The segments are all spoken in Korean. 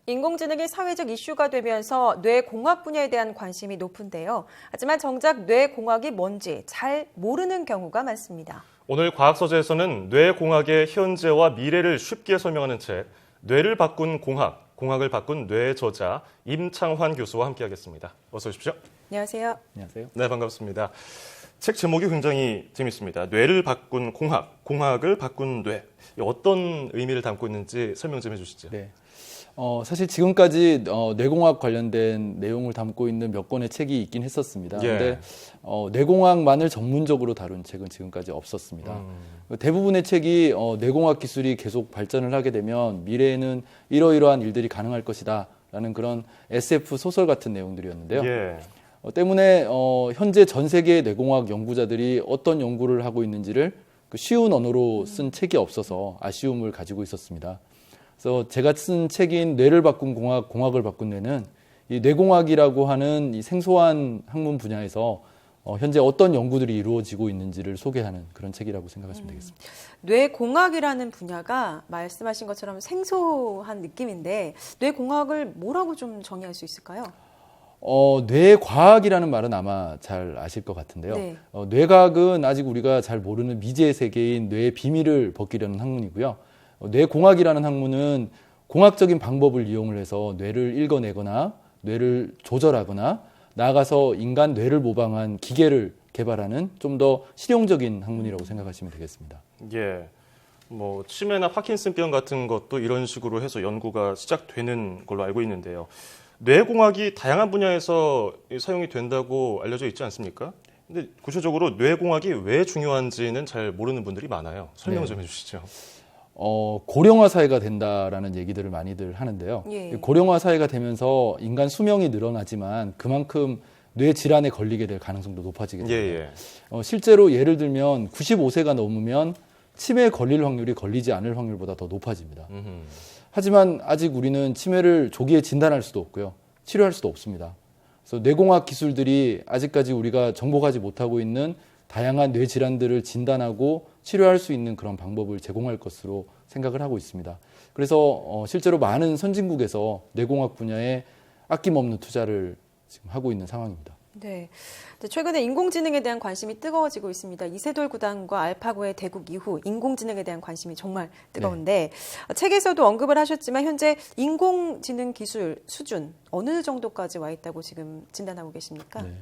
인공지능이 사회적 이슈가 되면서 뇌공학 분야에 대한 관심이 높은데요. 하지만 정작 뇌공학이 뭔지 잘 모르는 경우가 많습니다. 오늘 과학서재에서는 뇌공학의 현재와 미래를 쉽게 설명하는 책, 뇌를 바꾼 공학, 공학을 바꾼 뇌의 저자 임창환 교수와 함께하겠습니다. 어서 오십시오. 안녕하세요. 안녕하세요. 네, 반갑습니다. 책 제목이 굉장히 재밌습니다. 뇌를 바꾼 공학, 공학을 바꾼 뇌. 어떤 의미를 담고 있는지 설명 좀 해주시죠. 네. 사실 지금까지 뇌공학 관련된 내용을 담고 있는 몇 권의 책이 있긴 했었습니다. 그런데 뇌공학만을 전문적으로 다룬 책은 지금까지 없었습니다. 대부분의 책이 뇌공학 기술이 계속 발전을 하게 되면 미래에는 이러이러한 일들이 가능할 것이다 라는 그런 SF 소설 같은 내용들이었는데요. 때문에 현재 전 세계의 뇌공학 연구자들이 어떤 연구를 하고 있는지를 쉬운 언어로 쓴 책이 없어서 아쉬움을 가지고 있었습니다. 그래서 제가 쓴 책인 뇌를 바꾼 공학, 공학을 바꾼 뇌는 이 뇌공학이라고 하는 이 생소한 학문 분야에서 현재 어떤 연구들이 이루어지고 있는지를 소개하는 그런 책이라고 생각하시면 되겠습니다. 뇌공학이라는 분야가 말씀하신 것처럼 생소한 느낌인데 뇌공학을 뭐라고 좀 정의할 수 있을까요? 뇌과학이라는 말은 아마 잘 아실 것 같은데요. 네. 뇌과학은 아직 우리가 잘 모르는 미지의 세계인 뇌의 비밀을 벗기려는 학문이고요. 뇌공학이라는 학문은 공학적인 방법을 이용을 해서 뇌를 읽어내거나 뇌를 조절하거나 나아가서 인간 뇌를 모방한 기계를 개발하는 좀 더 실용적인 학문이라고 생각하시면 되겠습니다. 예, 뭐 치매나 파킨슨병 같은 것도 이런 식으로 해서 연구가 시작되는 걸로 알고 있는데요. 뇌공학이 다양한 분야에서 사용이 된다고 알려져 있지 않습니까? 근데 구체적으로 뇌공학이 왜 중요한지는 잘 모르는 분들이 많아요. 설명 좀 해주시죠. 고령화 사회가 된다라는 얘기들을 많이들 하는데요. 예. 고령화 사회가 되면서 인간 수명이 늘어나지만 그만큼 뇌 질환에 걸리게 될 가능성도 높아지게 됩니다. 실제로 예를 들면 95세가 넘으면 치매에 걸릴 확률이 걸리지 않을 확률보다 더 높아집니다. 하지만 아직 우리는 치매를 조기에 진단할 수도 없고요. 치료할 수도 없습니다. 그래서 뇌공학 기술들이 아직까지 우리가 정복하지 못하고 있는 다양한 뇌 질환들을 진단하고 치료할 수 있는 그런 방법을 제공할 것으로 생각을 하고 있습니다. 그래서 실제로 많은 선진국에서 뇌공학 분야에 아낌없는 투자를 지금 하고 있는 상황입니다. 네. 최근에 인공지능에 대한 관심이 뜨거워지고 있습니다. 이세돌 구단과 알파고의 대국 이후 인공지능에 대한 관심이 정말 뜨거운데 책에서도 언급을 하셨지만 현재 인공지능 기술 수준 어느 정도까지 와 있다고 지금 진단하고 계십니까? 네.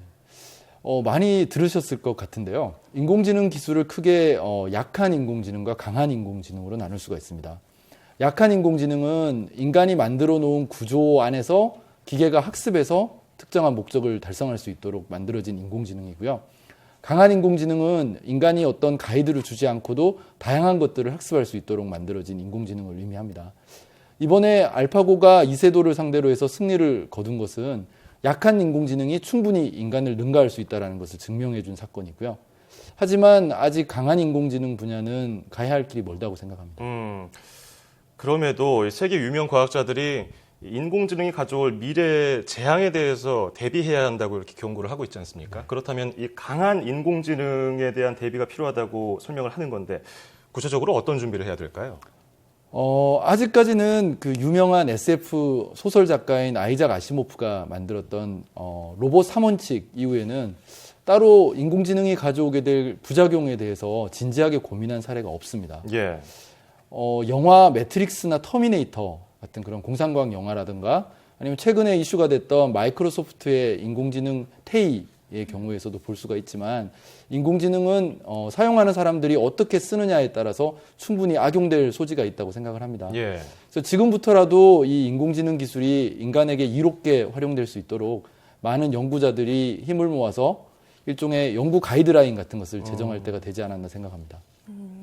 많이 들으셨을 것 같은데요. 인공지능 기술을 크게 약한 인공지능과 강한 인공지능으로 나눌 수가 있습니다. 약한 인공지능은 인간이 만들어 놓은 구조 안에서 기계가 학습해서 특정한 목적을 달성할 수 있도록 만들어진 인공지능이고요. 강한 인공지능은 인간이 어떤 가이드를 주지 않고도 다양한 것들을 학습할 수 있도록 만들어진 인공지능을 의미합니다. 이번에 알파고가 이세돌을 상대로 해서 승리를 거둔 것은 약한 인공지능이 충분히 인간을 능가할 수 있다는 것을 증명해 준 사건이고요. 하지만 아직 강한 인공지능 분야는 가야 할 길이 멀다고 생각합니다. 그럼에도 세계 유명 과학자들이 인공지능이 가져올 미래 재앙에 대해서 대비해야 한다고 이렇게 경고를 하고 있지 않습니까? 그렇다면 이 강한 인공지능에 대한 대비가 필요하다고 설명을 하는 건데 구체적으로 어떤 준비를 해야 될까요? 아직까지는 그 유명한 SF 소설 작가인 아이작 아시모프가 만들었던 로봇 3원칙 이후에는 따로 인공지능이 가져오게 될 부작용에 대해서 진지하게 고민한 사례가 없습니다. 영화 매트릭스나 터미네이터 같은 그런 공상과학 영화라든가 아니면 최근에 이슈가 됐던 마이크로소프트의 인공지능 테이의 경우에서도 볼 수가 있지만 인공지능은 사용하는 사람들이 어떻게 쓰느냐에 따라서 충분히 악용될 소지가 있다고 생각을 합니다. 그래서 지금부터라도 이 인공지능 기술이 인간에게 이롭게 활용될 수 있도록 많은 연구자들이 힘을 모아서 일종의 연구 가이드라인 같은 것을 제정할 때가 되지 않았나 생각합니다.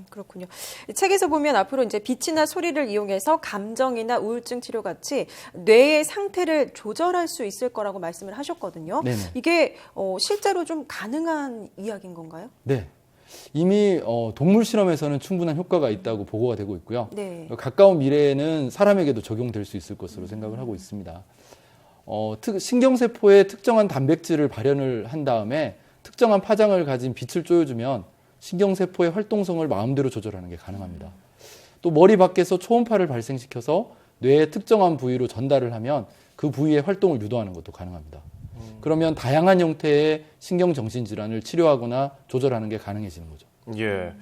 그렇군요. 책에서 보면 앞으로 이제 빛이나 소리를 이용해서 감정이나 우울증 치료 같이 뇌의 상태를 조절할 수 있을 거라고 말씀을 하셨거든요. 네네. 이게 실제로 좀 가능한 이야기인 건가요? 네. 이미 동물 실험에서는 충분한 효과가 있다고 보고가 되고 있고요. 네. 가까운 미래에는 사람에게도 적용될 수 있을 것으로 생각을 하고 있습니다. 신경세포에 특정한 단백질을 발현을 한 다음에 특정한 파장을 가진 빛을 쪼여주면 신경세포의 활동성을 마음대로 조절하는 게 가능합니다. 또 머리 밖에서 초음파를 발생시켜서 뇌의 특정한 부위로 전달을 하면 그 부위의 활동을 유도하는 것도 가능합니다. 그러면 다양한 형태의 신경정신질환을 치료하거나 조절하는 게 가능해지는 거죠. 예.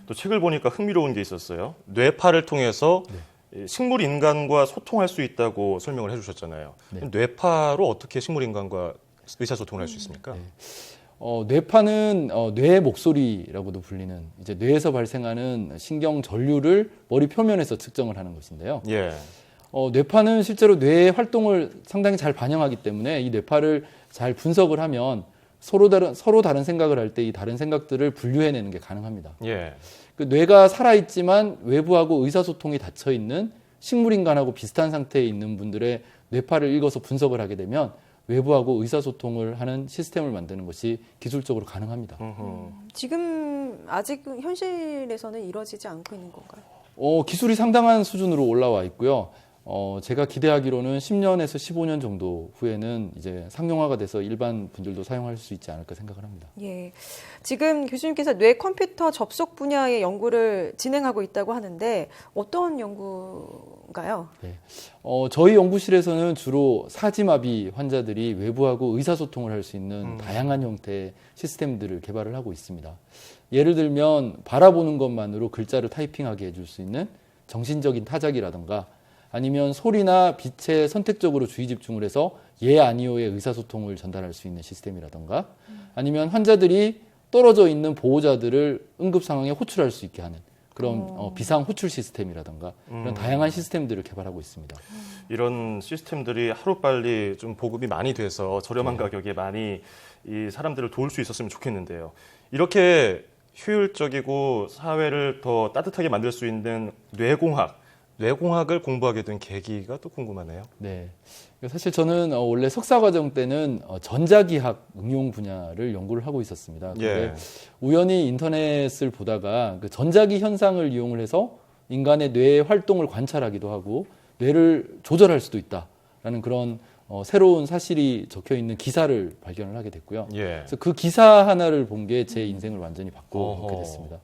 또 책을 보니까 흥미로운 게 있었어요. 뇌파를 통해서 식물 인간과 소통할 수 있다고 설명을 해주셨잖아요. 네. 뇌파로 어떻게 식물 인간과 의사소통을 할 수 있습니까? 뇌파는 뇌의 목소리라고도 불리는 이제 뇌에서 발생하는 신경 전류를 머리 표면에서 측정을 하는 것인데요. 예. 뇌파는 실제로 뇌의 활동을 상당히 잘 반영하기 때문에 이 뇌파를 잘 분석을 하면 서로 다른 생각을 할 때 이 다른 생각들을 분류해내는 게 가능합니다. 예. 그 뇌가 살아있지만 외부하고 의사소통이 닫혀 있는 식물인간하고 비슷한 상태에 있는 분들의 뇌파를 읽어서 분석을 하게 되면 외부하고 의사소통을 하는 시스템을 만드는 것이 기술적으로 가능합니다. 지금 아직 현실에서는 이루어지지 않고 있는 건가요? 기술이 상당한 수준으로 올라와 있고요. 제가 기대하기로는 10년에서 15년 정도 후에는 이제 상용화가 돼서 일반 분들도 사용할 수 있지 않을까 생각을 합니다. 예. 지금 교수님께서 뇌 컴퓨터 접속 분야의 연구를 진행하고 있다고 하는데 어떤 연구인가요? 네. 저희 연구실에서는 주로 사지마비 환자들이 외부하고 의사소통을 할 수 있는 다양한 형태의 시스템들을 개발을 하고 있습니다. 예를 들면 바라보는 것만으로 글자를 타이핑하게 해줄 수 있는 정신적인 타자기라든가 아니면 소리나 빛에 선택적으로 주의 집중을 해서 예, 아니오의 의사소통을 전달할 수 있는 시스템이라든가 아니면 환자들이 떨어져 있는 보호자들을 응급 상황에 호출할 수 있게 하는 그런 비상 호출 시스템이라든가 이런 다양한 시스템들을 개발하고 있습니다. 이런 시스템들이 하루빨리 좀 보급이 많이 돼서 저렴한 가격에 많이 이 사람들을 도울 수 있었으면 좋겠는데요. 이렇게 효율적이고 사회를 더 따뜻하게 만들 수 있는 뇌공학을 공부하게 된 계기가 또 궁금하네요. 네. 사실 저는 원래 석사과정 때는 전자기학 응용 분야를 연구를 하고 있었습니다. 그런데 우연히 인터넷을 보다가 그 전자기 현상을 이용을 해서 인간의 뇌의 활동을 관찰하기도 하고 뇌를 조절할 수도 있다라는 그런 새로운 사실이 적혀 있는 기사를 발견을 하게 됐고요. 그래서 그 기사 하나를 본 게 제 인생을 완전히 바꿔놓게 됐습니다.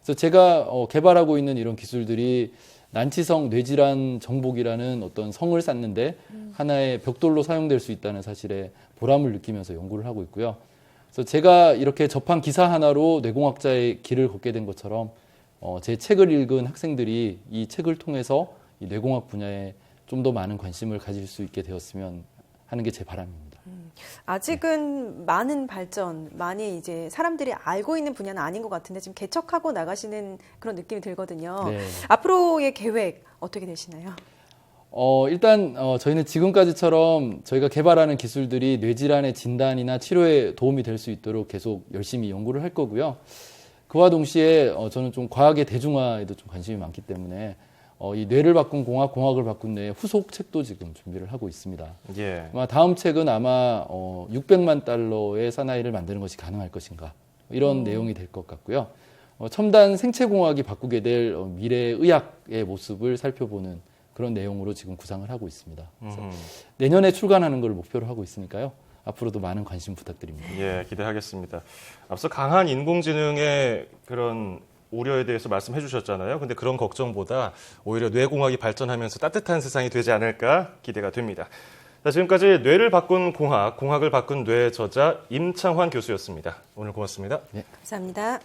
그래서 제가 개발하고 있는 이런 기술들이 난치성 뇌질환 정복이라는 어떤 성을 쌓는데 하나의 벽돌로 사용될 수 있다는 사실에 보람을 느끼면서 연구를 하고 있고요. 그래서 제가 이렇게 접한 기사 하나로 뇌공학자의 길을 걷게 된 것처럼 제 책을 읽은 학생들이 이 책을 통해서 이 뇌공학 분야에 좀 더 많은 관심을 가질 수 있게 되었으면 하는 게 제 바람입니다. 아직은 많은 발전, 많이 이제 사람들이 알고 있는 분야는 아닌 것 같은데 지금 개척하고 나가시는 그런 느낌이 들거든요. 네. 앞으로의 계획 어떻게 되시나요? 일단 저희는 지금까지처럼 저희가 개발하는 기술들이 뇌질환의 진단이나 치료에 도움이 될 수 있도록 계속 열심히 연구를 할 거고요. 그와 동시에 저는 좀 과학의 대중화에도 좀 관심이 많기 때문에 이 뇌를 바꾼 공학, 공학을 바꾼 뇌의 후속 책도 지금 준비를 하고 있습니다. 아마 다음 책은 아마 600만 달러의 사나이를 만드는 것이 가능할 것인가 이런 내용이 될 것 같고요. 첨단 생체공학이 바꾸게 될 미래의 의학의 모습을 살펴보는 그런 내용으로 지금 구상을 하고 있습니다. 그래서 내년에 출간하는 걸 목표로 하고 있으니까요. 앞으로도 많은 관심 부탁드립니다. 예, 기대하겠습니다. 앞서 강한 인공지능의 그런 우려에 대해서 말씀해 주셨잖아요. 근데 그런 걱정보다 오히려 뇌공학이 발전하면서 따뜻한 세상이 되지 않을까 기대가 됩니다. 자, 지금까지 뇌를 바꾼 공학, 공학을 바꾼 뇌 저자 임창환 교수였습니다. 오늘 고맙습니다. 감사합니다.